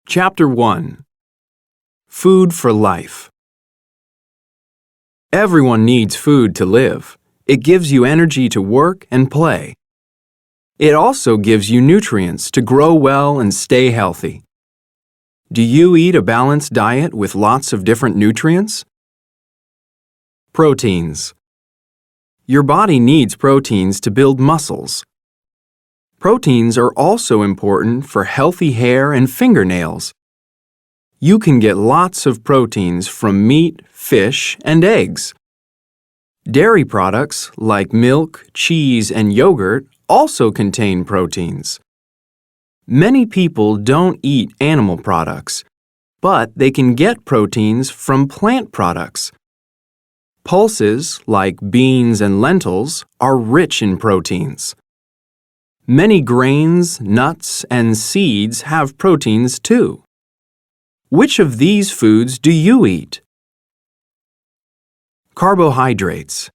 Chapter 1. Food for Life. Everyone needs food to live. It gives you energy to work and play. It also gives you nutrients to grow well and stay healthy. Do you eat a balanced diet with lots of different nutrients? Proteins. Your body needs proteins to build muscles. Proteins are also important for healthy hair and fingernails. You can get lots of proteins from meat, fish, and eggs. Dairy products like milk, cheese, and yogurt also contain proteins. Many people don't eat animal products, but they can get proteins from plant products. Pulses, like beans and lentils, are rich in proteins. Many grains, nuts, and seeds have proteins too. Which of these foods do you eat? Carbohydrates.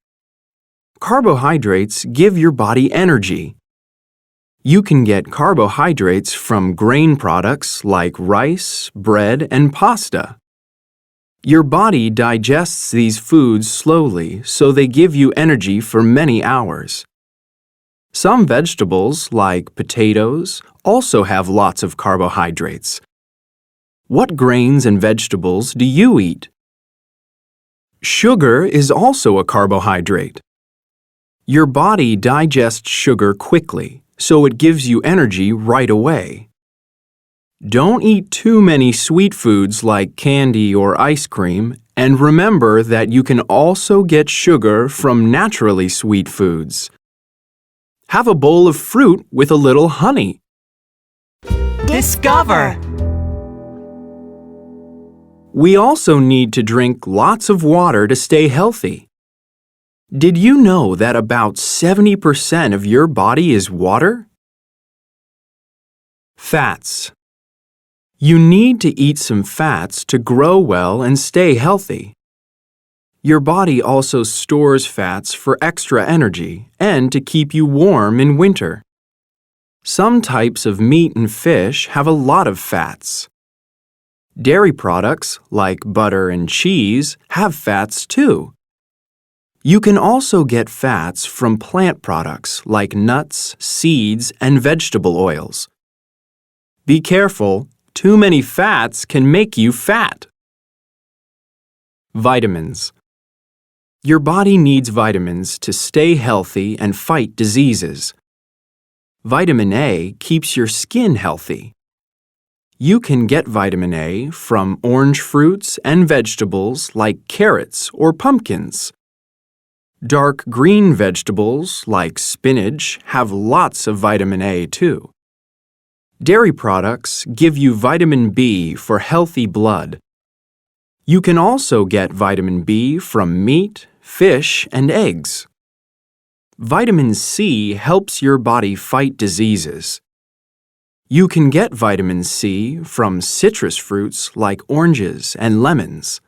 Carbohydrates give your body energy. You can get carbohydrates from grain products like rice, bread, and pasta. Your body digests these foods slowly, so they give you energy for many hours. Some vegetables, like potatoes, also have lots of carbohydrates. What grains and vegetables do you eat? Sugar is also a carbohydrate. Your body digests sugar quickly, so it gives you energy right away. Don't eat too many sweet foods like candy or ice cream, and remember that you can also get sugar from naturally sweet foods. Have a bowl of fruit with a little honey. Discover. We also need to drink lots of water to stay healthy. Did you know that about 70% of your body is water? Fats. You need to eat some fats to grow well and stay healthy. Your body also stores fats for extra energy and to keep you warm in winter. Some types of meat and fish have a lot of fats. Dairy products, like butter and cheese, have fats too. You can also get fats from plant products like nuts, seeds, and vegetable oils. Be careful, too many fats can make you fat. Vitamins. Your body needs vitamins to stay healthy and fight diseases. Vitamin A keeps your skin healthy. You can get vitamin A from orange fruits and vegetables like carrots or pumpkins. Dark green vegetables like spinach have lots of vitamin A too. Dairy products give you vitamin B for healthy blood. You can also get vitamin B from meat, fish, and eggs. Vitamin C helps your body fight diseases. You can get vitamin C from citrus fruits like oranges and lemons.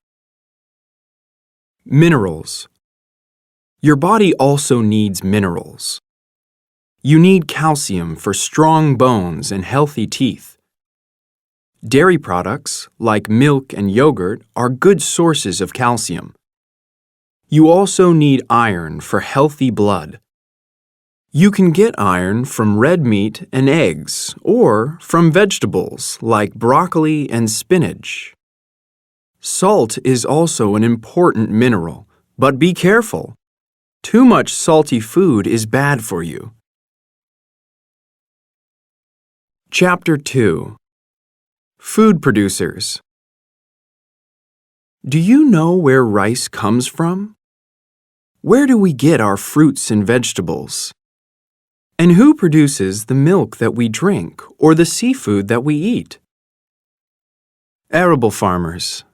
Minerals. Your body also needs minerals. You need calcium for strong bones and healthy teeth. Dairy products, like milk and yogurt, are good sources of calcium. You also need iron for healthy blood. You can get iron from red meat and eggs, or from vegetables like broccoli and spinach. Salt is also an important mineral, but be careful. Too much salty food is bad for you. Chapter 2. Food producers. Do you know where rice comes from? Where do we get our fruits and vegetables? And who produces the milk that we drink or the seafood that we eat? Arable farmers.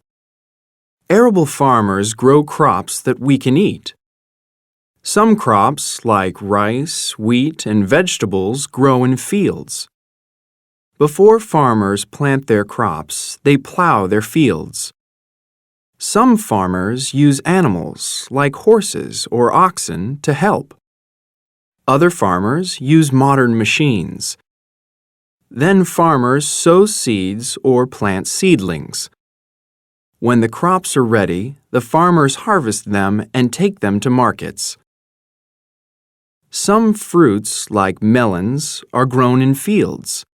Arable farmers grow crops that we can eat. Some crops, like rice, wheat, and vegetables, grow in fields. Before farmers plant their crops, they plow their fields. Some farmers use animals, like horses or oxen, to help. Other farmers use modern machines. Then farmers sow seeds or plant seedlings. When the crops are ready, the farmers harvest them and take them to markets. Some fruits, like melons, are grown in fields.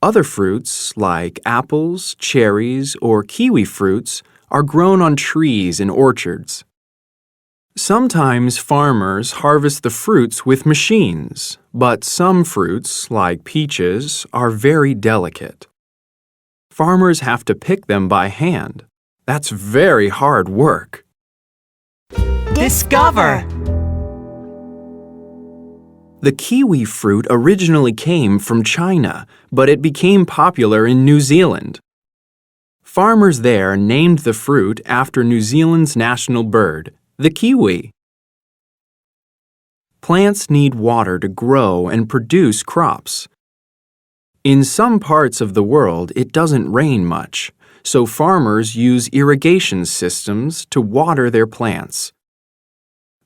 Other fruits, like apples, cherries, or kiwi fruits, are grown on trees in orchards. Sometimes farmers harvest the fruits with machines, but some fruits, like peaches, are very delicate. Farmers have to pick them by hand. That's very hard work. Discover. The kiwi fruit originally came from China, but it became popular in New Zealand. Farmers there named the fruit after New Zealand's national bird, the kiwi. Plants need water to grow and produce crops. In some parts of the world, it doesn't rain much, so farmers use irrigation systems to water their plants.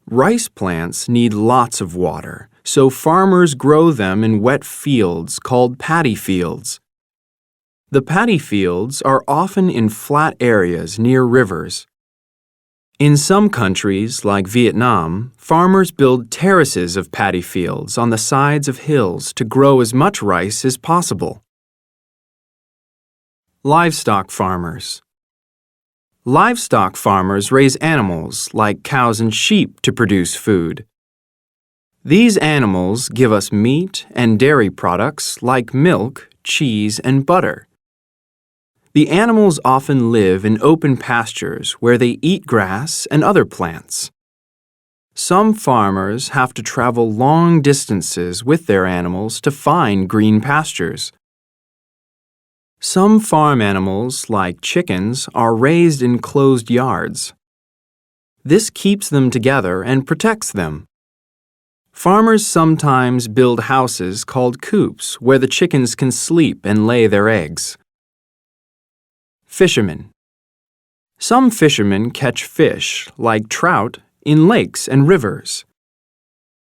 Rice plants need lots of water, so farmers grow them in wet fields called paddy fields. The paddy fields are often in flat areas near rivers. In some countries, like Vietnam, farmers build terraces of paddy fields on the sides of hills to grow as much rice as possible. Livestock farmers. Livestock farmers raise animals like cows and sheep to produce food. These animals give us meat and dairy products like milk, cheese, and butter. The animals often live in open pastures where they eat grass and other plants. Some farmers have to travel long distances with their animals to find green pastures. Some farm animals, like chickens, are raised in closed yards. This keeps them together and protects them. Farmers sometimes build houses called coops where the chickens can sleep and lay their eggs. Fishermen. Some fishermen catch fish, like trout, in lakes and rivers.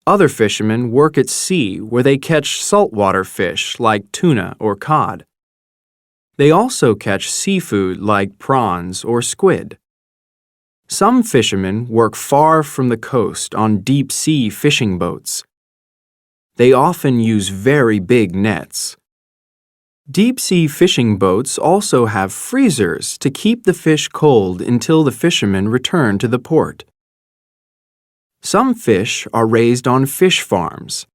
Other fishermen work at sea where they catch saltwater fish like tuna or cod. They also catch seafood like prawns or squid. Some fishermen work far from the coast on deep-sea fishing boats. They often use very big nets. Deep-sea fishing boats also have freezers to keep the fish cold until the fishermen return to the port. Some fish are raised on fish farms.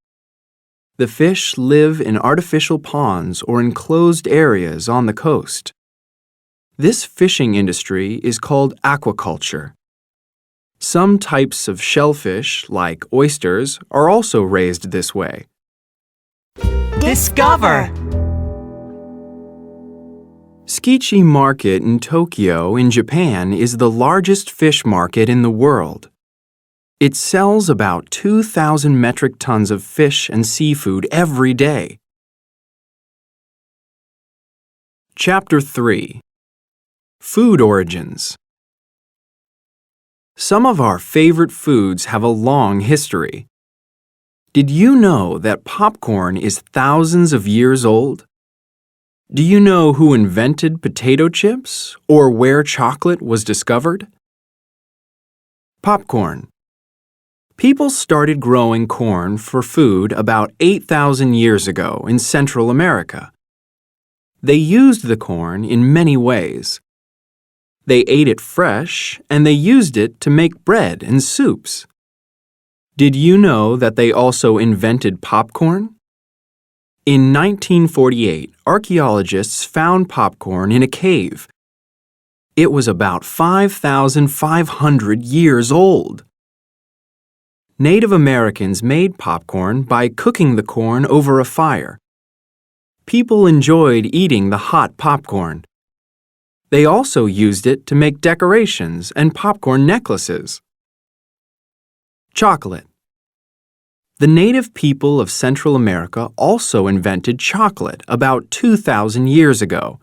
The fish live in artificial ponds or enclosed areas on the coast. This fishing industry is called aquaculture. Some types of shellfish, like oysters, are also raised this way. Discover. Tsukiji Market in Tokyo, in Japan, is the largest fish market in the world. It sells about 2,000 metric tons of fish and seafood every day. Chapter 3. Food Origins. Some of our favorite foods have a long history. Did you know that popcorn is thousands of years old? Do you know who invented potato chips or where chocolate was discovered? Popcorn. People started growing corn for food about 8,000 years ago in Central America. They used the corn in many ways. They ate it fresh, and they used it to make bread and soups. Did you know that they also invented popcorn? In 1948, archaeologists found popcorn in a cave. It was about 5,500 years old. Native Americans made popcorn by cooking the corn over a fire. People enjoyed eating the hot popcorn. They also used it to make decorations and popcorn necklaces. Chocolate. The native people of Central America also invented chocolate about 2,000 years ago.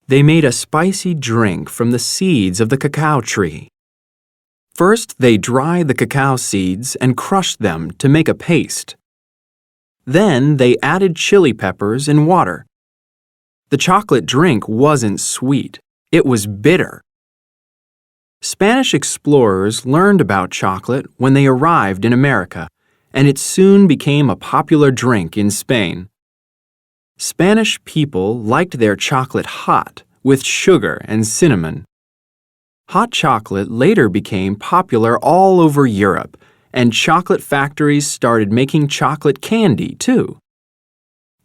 They made a spicy drink from the seeds of the cacao tree. First, they dried the cacao seeds and crushed them to make a paste. Then they added chili peppers and water. The chocolate drink wasn't sweet, it was bitter. Spanish explorers learned about chocolate when they arrived in America, and it soon became a popular drink in Spain. Spanish people liked their chocolate hot, with sugar and cinnamon. Hot chocolate later became popular all over Europe, and chocolate factories started making chocolate candy too.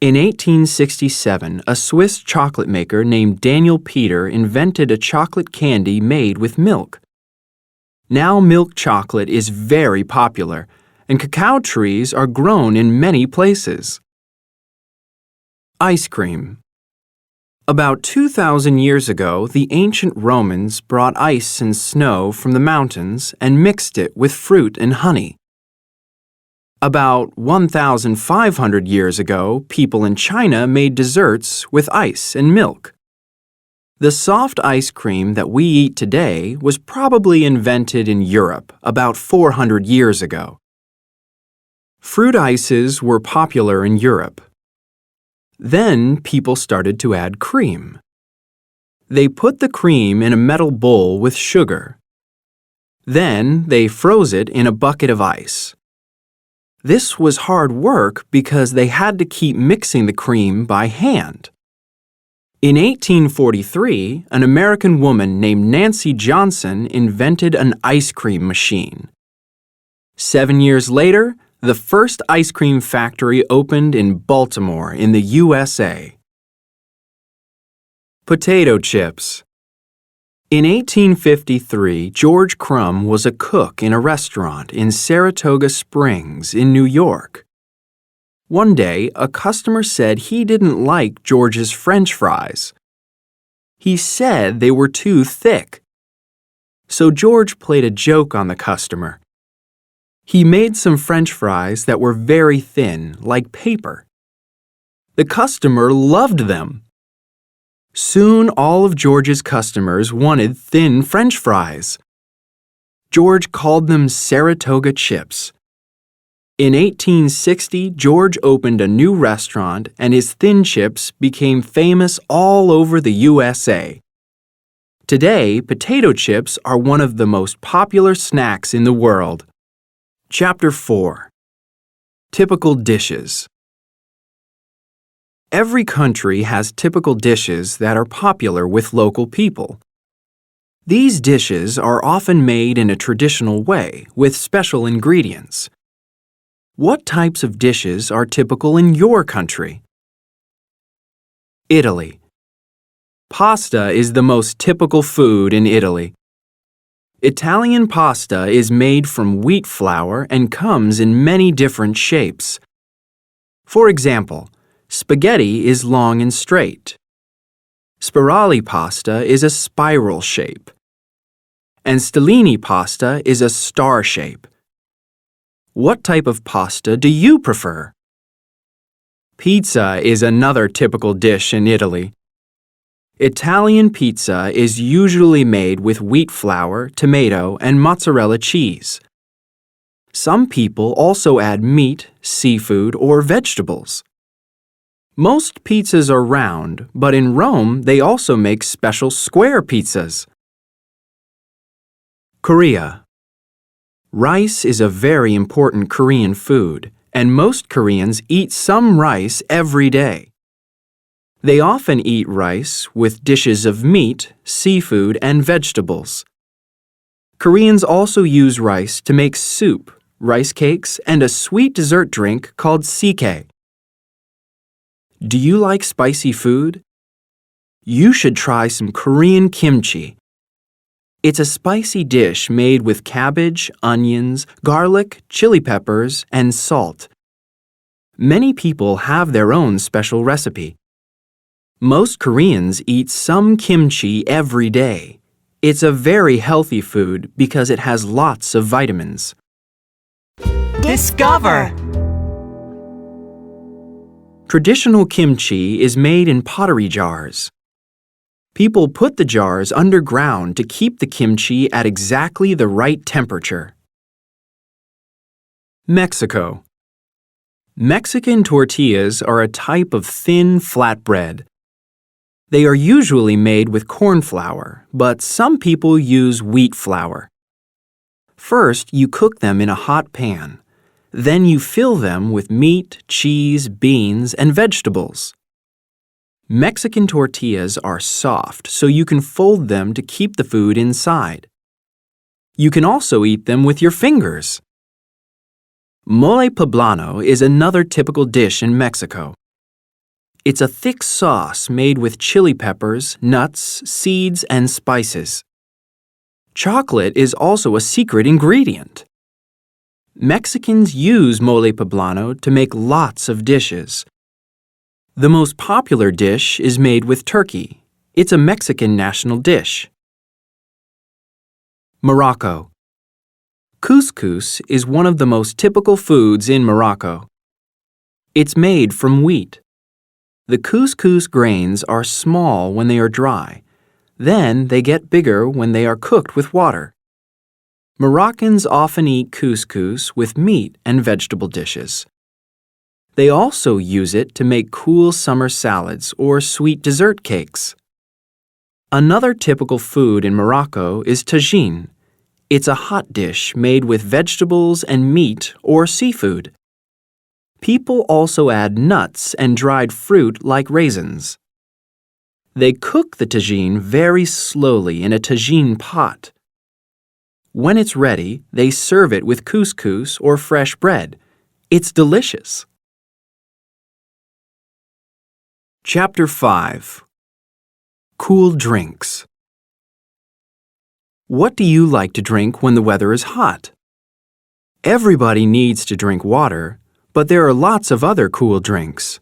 In 1867, a Swiss chocolate maker named Daniel Peter invented a chocolate candy made with milk. Now milk chocolate is very popular, and cacao trees are grown in many places. Ice cream. About 2,000 years ago, the ancient Romans brought ice and snow from the mountains and mixed it with fruit and honey. About 1,500 years ago, people in China made desserts with ice and milk. The soft ice cream that we eat today was probably invented in Europe about 400 years ago. Fruit ices were popular in Europe. Then people started to add cream. They put the cream in a metal bowl with sugar. Then they froze it in a bucket of ice. This was hard work because they had to keep mixing the cream by hand. In 1843, an American woman named Nancy Johnson invented an ice cream machine. 7 years later, the first ice cream factory opened in Baltimore in the USA. Potato chips. In 1853, George Crumb was a cook in a restaurant in Saratoga Springs in New York. One day, a customer said he didn't like George's French fries. He said they were too thick. So George played a joke on the customer. He made some French fries that were very thin, like paper. The customer loved them. Soon all of George's customers wanted thin French fries. George called them Saratoga chips. In 1860, George opened a new restaurant and his thin chips became famous all over the USA. Today, potato chips are one of the most popular snacks in the world. Chapter 4. Typical dishes. Every country has typical dishes that are popular with local people. These dishes are often made in a traditional way with special ingredients. What types of dishes are typical in your country? Italy. Pasta is the most typical food in Italy. Italian pasta is made from wheat flour and comes in many different shapes. For example, spaghetti is long and straight. Spirali pasta is a spiral shape. And stellini pasta is a star shape. What type of pasta do you prefer? Pizza is another typical dish in Italy. Italian pizza is usually made with wheat flour, tomato, and mozzarella cheese. Some people also add meat, seafood, or vegetables. Most pizzas are round, but in Rome they also make special square pizzas. Korea. Rice is a very important Korean food, and most Koreans eat some rice every day. They often eat rice with dishes of meat, seafood, and vegetables. Koreans also use rice to make soup, rice cakes, and a sweet dessert drink called sike. Do you like spicy food? You should try some Korean kimchi. It's a spicy dish made with cabbage, onions, garlic, chili peppers, and salt. Many people have their own special recipe. Most Koreans eat some kimchi every day. It's a very healthy food because it has lots of vitamins. Discover. Traditional kimchi is made in pottery jars. People put the jars underground to keep the kimchi at exactly the right temperature. Mexico. Mexican tortillas are a type of thin, flat bread. They are usually made with corn flour, but some people use wheat flour. First, you cook them in a hot pan. Then you fill them with meat, cheese, beans, and vegetables. Mexican tortillas are soft, so you can fold them to keep the food inside. You can also eat them with your fingers. Mole poblano is another typical dish in Mexico. It's a thick sauce made with chili peppers, nuts, seeds, and spices. Chocolate is also a secret ingredient. Mexicans use mole poblano to make lots of dishes. The most popular dish is made with turkey. It's a Mexican national dish. Morocco. Couscous is one of the most typical foods in Morocco. It's made from wheat. The couscous grains are small when they are dry. Then they get bigger when they are cooked with water. Moroccans often eat couscous with meat and vegetable dishes. They also use it to make cool summer salads or sweet dessert cakes. Another typical food in Morocco is tagine. It's a hot dish made with vegetables and meat or seafood. People also add nuts and dried fruit like raisins. They cook the tagine very slowly in a tagine pot. When it's ready, they serve it with couscous or fresh bread. It's delicious. Chapter 5. Cool drinks. What do you like to drink when the weather is hot? Everybody needs to drink water, but there are lots of other cool drinks.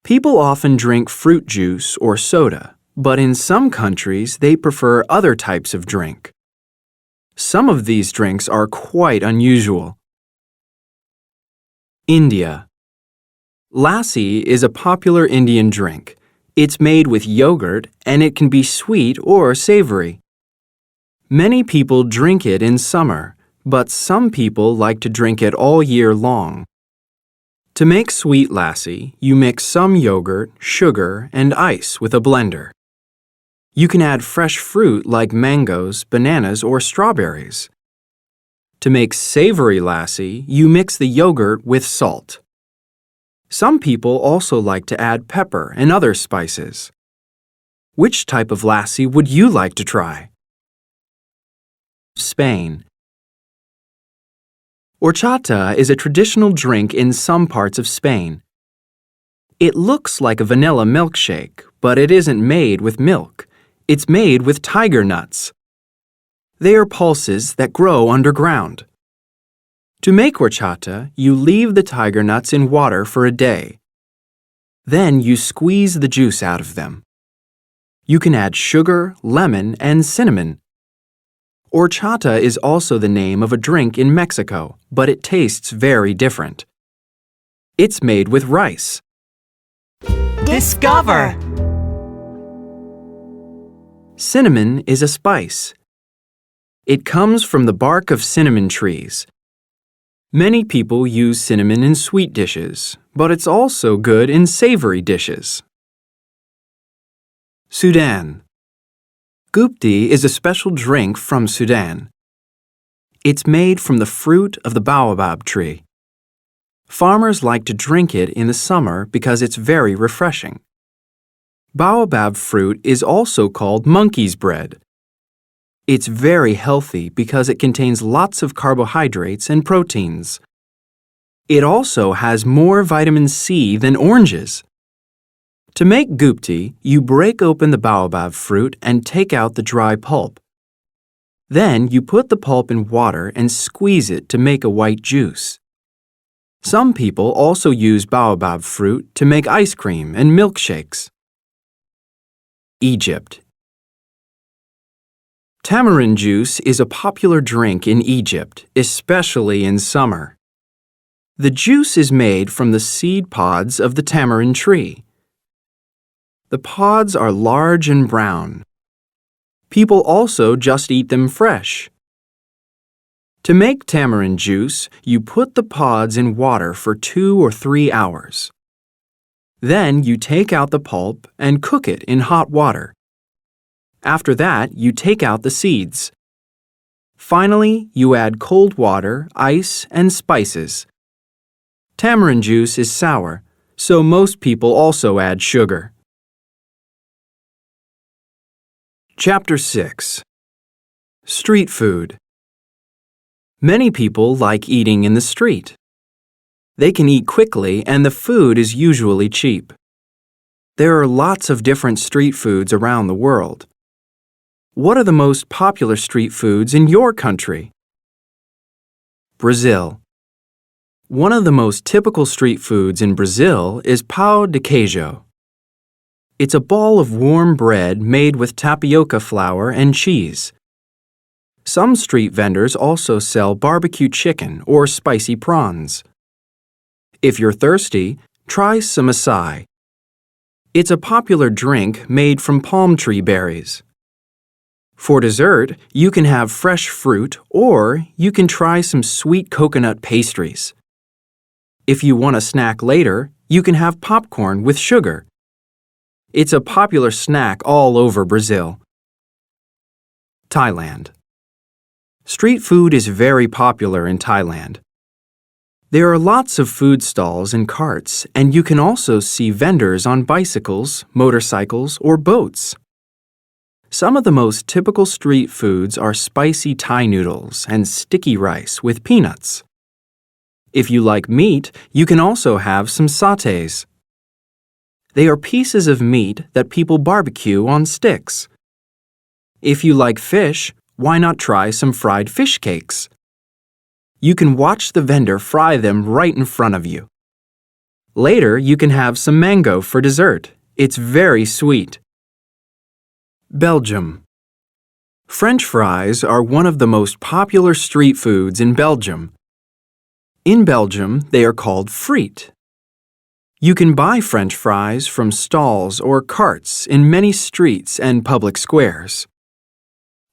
People often drink fruit juice or soda, but in some countries they prefer other types of drink. Some of these drinks are quite unusual. India. Lassi is a popular Indian drink. It's made with yogurt and it can be sweet or savory. Many people drink it in summer, but some people like to drink it all year long. To make sweet lassi, you mix some yogurt, sugar, and ice with a blender. You can add fresh fruit like mangoes, bananas, or strawberries. To make savory lassi, you mix the yogurt with salt. Some people also like to add pepper and other spices. Which type of lassi would you like to try? Spain. Horchata is a traditional drink in some parts of Spain. It looks like a vanilla milkshake, but it isn't made with milk. It's made with tiger nuts. They are pulses that grow underground. To make horchata, you leave the tiger nuts in water for a day. Then you squeeze the juice out of them. You can add sugar, lemon, and cinnamon. Horchata is also the name of a drink in Mexico, but it tastes very different. It's made with rice. Discover. Cinnamon is a spice. It comes from the bark of cinnamon trees. Many people use cinnamon in sweet dishes, but it's also good in savory dishes. Sudan. Gupti is a special drink from Sudan. It's made from the fruit of the baobab tree. Farmers like to drink it in the summer because it's very refreshing. Baobab fruit is also called monkey's bread. It's very healthy because it contains lots of carbohydrates and proteins. It also has more vitamin C than oranges. To make gupti, you break open the baobab fruit and take out the dry pulp. Then you put the pulp in water and squeeze it to make a white juice. Some people also use baobab fruit to make ice cream and milkshakes. Egypt. Tamarind juice is a popular drink in Egypt, especially in summer. The juice is made from the seed pods of the tamarind tree. The pods are large and brown. People also just eat them fresh. To make tamarind juice, you put the pods in water for 2 or 3 hours. Then you take out the pulp and cook it in hot water. After that, you take out the seeds. Finally, you add cold water, ice, and spices. Tamarind juice is sour, so most people also add sugar. Chapter 6. Street Food. Many people like eating in the street. They can eat quickly and the food is usually cheap. There are lots of different street foods around the world. What are the most popular street foods in your country? Brazil. One of the most typical street foods in Brazil is pão de queijo. It's a ball of warm bread made with tapioca flour and cheese. Some street vendors also sell barbecue chicken or spicy prawns. If you're thirsty, try some açaí. It's a popular drink made from palm tree berries. For dessert, you can have fresh fruit or you can try some sweet coconut pastries. If you want a snack later, you can have popcorn with sugar. It's a popular snack all over Brazil. Thailand. Street food is very popular in Thailand. There are lots of food stalls and carts, and you can also see vendors on bicycles, motorcycles, or boats. Some of the most typical street foods are spicy Thai noodles and sticky rice with peanuts. If you like meat, you can also have some sautés. They are pieces of meat that people barbecue on sticks. If you like fish, why not try some fried fish cakes? You can watch the vendor fry them right in front of you. Later, you can have some mango for dessert. It's very sweet. Belgium. French fries are one of the most popular street foods in Belgium. In Belgium, they are called frites. You can buy French fries from stalls or carts in many streets and public squares.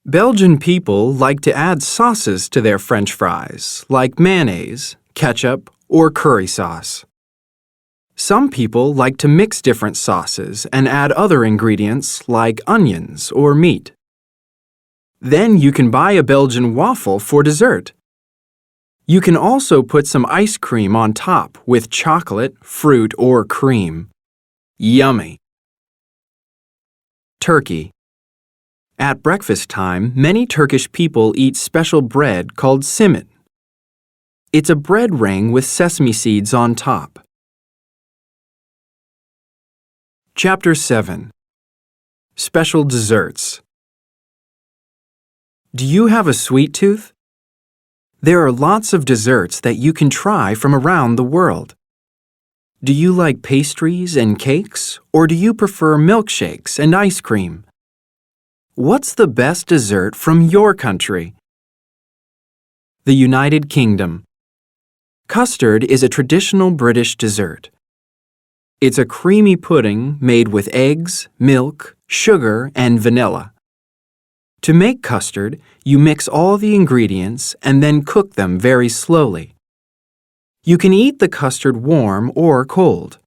Belgian people like to add sauces to their French fries, like mayonnaise, ketchup, or curry sauce. Some people like to mix different sauces and add other ingredients like onions or meat. Then you can buy a Belgian waffle for dessert. You can also put some ice cream on top with chocolate, fruit, or cream. Yummy! Turkey. At breakfast time, many Turkish people eat special bread called simit. It's a bread ring with sesame seeds on top. Chapter 7. Special Desserts. Do you have a sweet tooth? There are lots of desserts that you can try from around the world. Do you like pastries and cakes, or do you prefer milkshakes and ice cream? What's the best dessert from your country? The United Kingdom. Custard is a traditional British dessert. It's a creamy pudding made with eggs, milk, sugar, and vanilla. To make custard, you mix all the ingredients and then cook them very slowly. You can eat the custard warm or cold.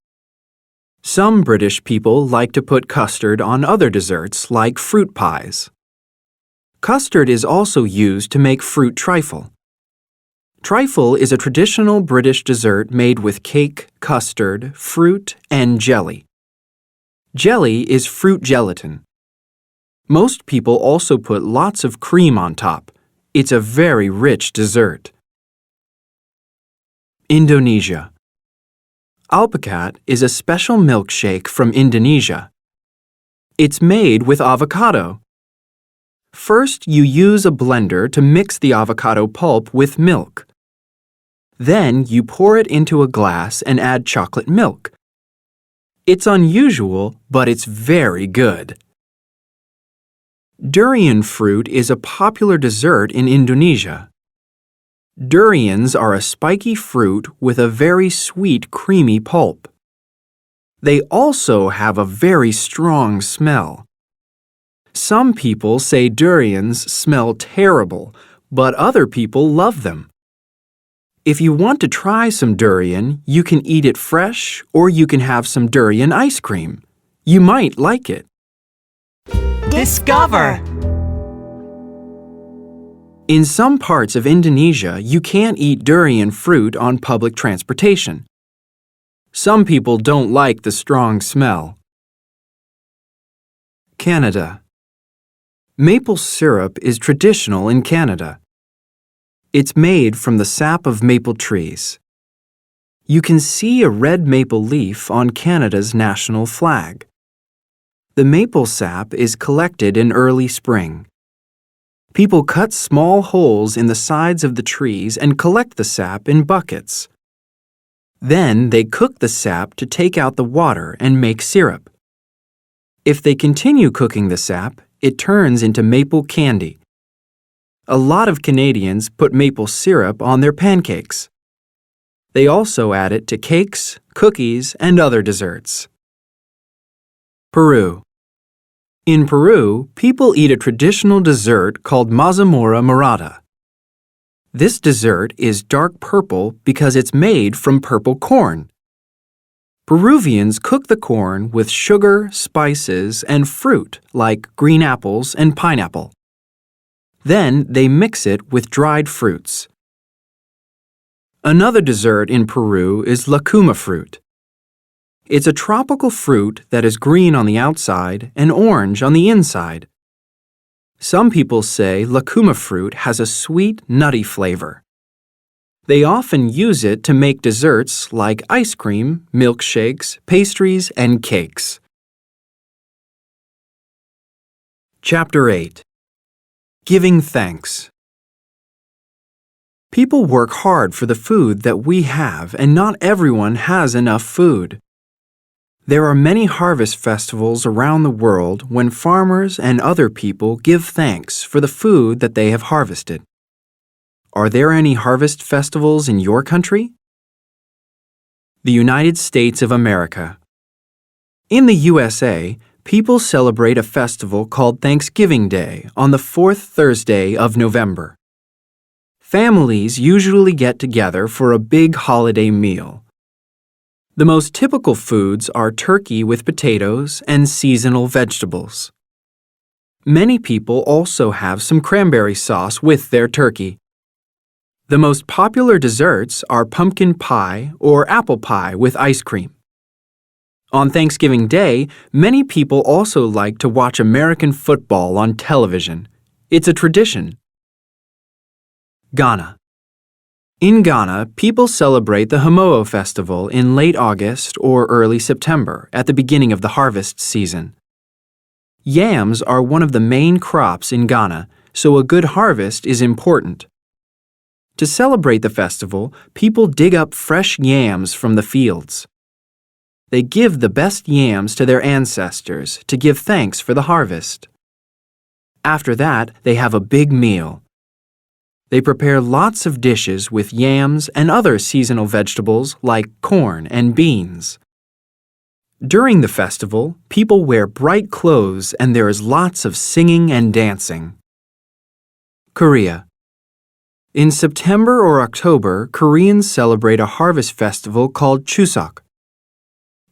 Some British people like to put custard on other desserts like fruit pies. Custard is also used to make fruit trifle. Trifle is a traditional British dessert made with cake, custard, fruit, and jelly. Jelly is fruit gelatin. Most people also put lots of cream on top. It's a very rich dessert. Indonesia. Alpukat is a special milkshake from Indonesia. It's made with avocado. First, you use a blender to mix the avocado pulp with milk. Then, you pour it into a glass and add chocolate milk. It's unusual, but it's very good. Durian fruit is a popular dessert in Indonesia. Durians are a spiky fruit with a very sweet, creamy pulp. They also have a very strong smell. Some people say durians smell terrible, but other people love them. If you want to try some durian, you can eat it fresh or you can have some durian ice cream. You might like it. Discover. In some parts of Indonesia, you can't eat durian fruit on public transportation. Some people don't like the strong smell. Canada. Maple syrup is traditional in Canada. It's made from the sap of maple trees. You can see a red maple leaf on Canada's national flag. The maple sap is collected in early spring. People cut small holes in the sides of the trees and collect the sap in buckets. Then they cook the sap to take out the water and make syrup. If they continue cooking the sap, it turns into maple candy. A lot of Canadians put maple syrup on their pancakes. They also add it to cakes, cookies, and other desserts. Peru. In Peru, people eat a traditional dessert called mazamorra morada. This dessert is dark purple because it's made from purple corn. Peruvians cook the corn with sugar, spices, and fruit like green apples and pineapple. Then they mix it with dried fruits. Another dessert in Peru is lacuma fruit. It's a tropical fruit that is green on the outside and orange on the inside. Some people say lacuma fruit has a sweet, nutty flavor. They often use it to make desserts like ice cream, milkshakes, pastries, and cakes. Chapter 8. Giving Thanks. People work hard for the food that we have, and not everyone has enough food. There are many harvest festivals around the world when farmers and other people give thanks for the food that they have harvested. Are there any harvest festivals in your country? The United States of America. In the USA, people celebrate a festival called Thanksgiving Day on the fourth Thursday of November. Families usually get together for a big holiday meal. The most typical foods are turkey with potatoes and seasonal vegetables. Many people also have some cranberry sauce with their turkey. The most popular desserts are pumpkin pie or apple pie with ice cream. On Thanksgiving Day, many people also like to watch American football on television. It's a tradition. Ghana. In Ghana, people celebrate the Homoa Festival in late August or early September at the beginning of the harvest season. Yams are one of the main crops in Ghana, so a good harvest is important. To celebrate the festival, people dig up fresh yams from the fields. They give the best yams to their ancestors to give thanks for the harvest. After that, they have a big meal. They prepare lots of dishes with yams and other seasonal vegetables like corn and beans. During the festival, people wear bright clothes and there is lots of singing and dancing. Korea. In September or October, Koreans celebrate a harvest festival called Chuseok.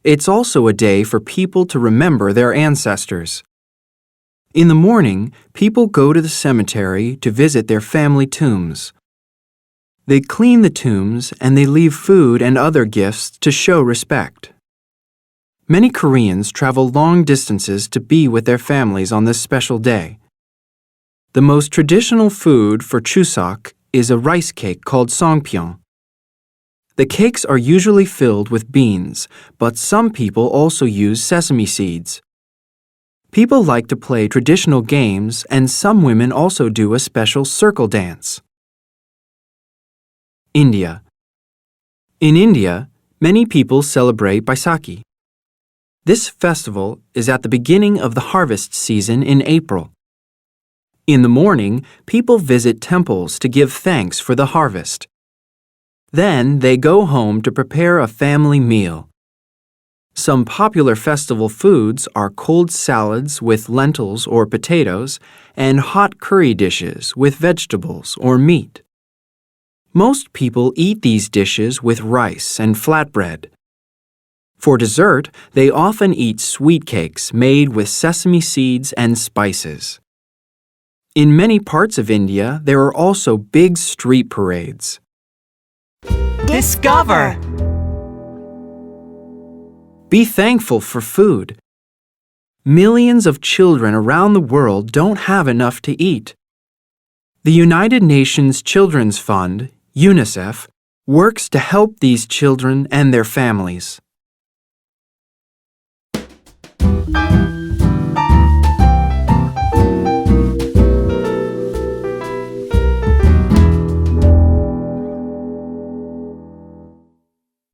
It's also a day for people to remember their ancestors. In the morning, people go to the cemetery to visit their family tombs. They clean the tombs and they leave food and other gifts to show respect. Many Koreans travel long distances to be with their families on this special day. The most traditional food for Chuseok is a rice cake called songpyeong. The cakes are usually filled with beans, but some people also use sesame seeds. People like to play traditional games, and some women also do a special circle dance. India. In India, many people celebrate Baisakhi. This festival is at the beginning of the harvest season in April. In the morning, people visit temples to give thanks for the harvest. Then they go home to prepare a family meal. Some popular festival foods are cold salads with lentils or potatoes and hot curry dishes with vegetables or meat. Most people eat these dishes with rice and flatbread. For dessert, they often eat sweet cakes made with sesame seeds and spices. In many parts of India, there are also big street parades. Discover. Be thankful for food. Millions of children around the world don't have enough to eat. The United Nations Children's Fund, UNICEF, works to help these children and their families.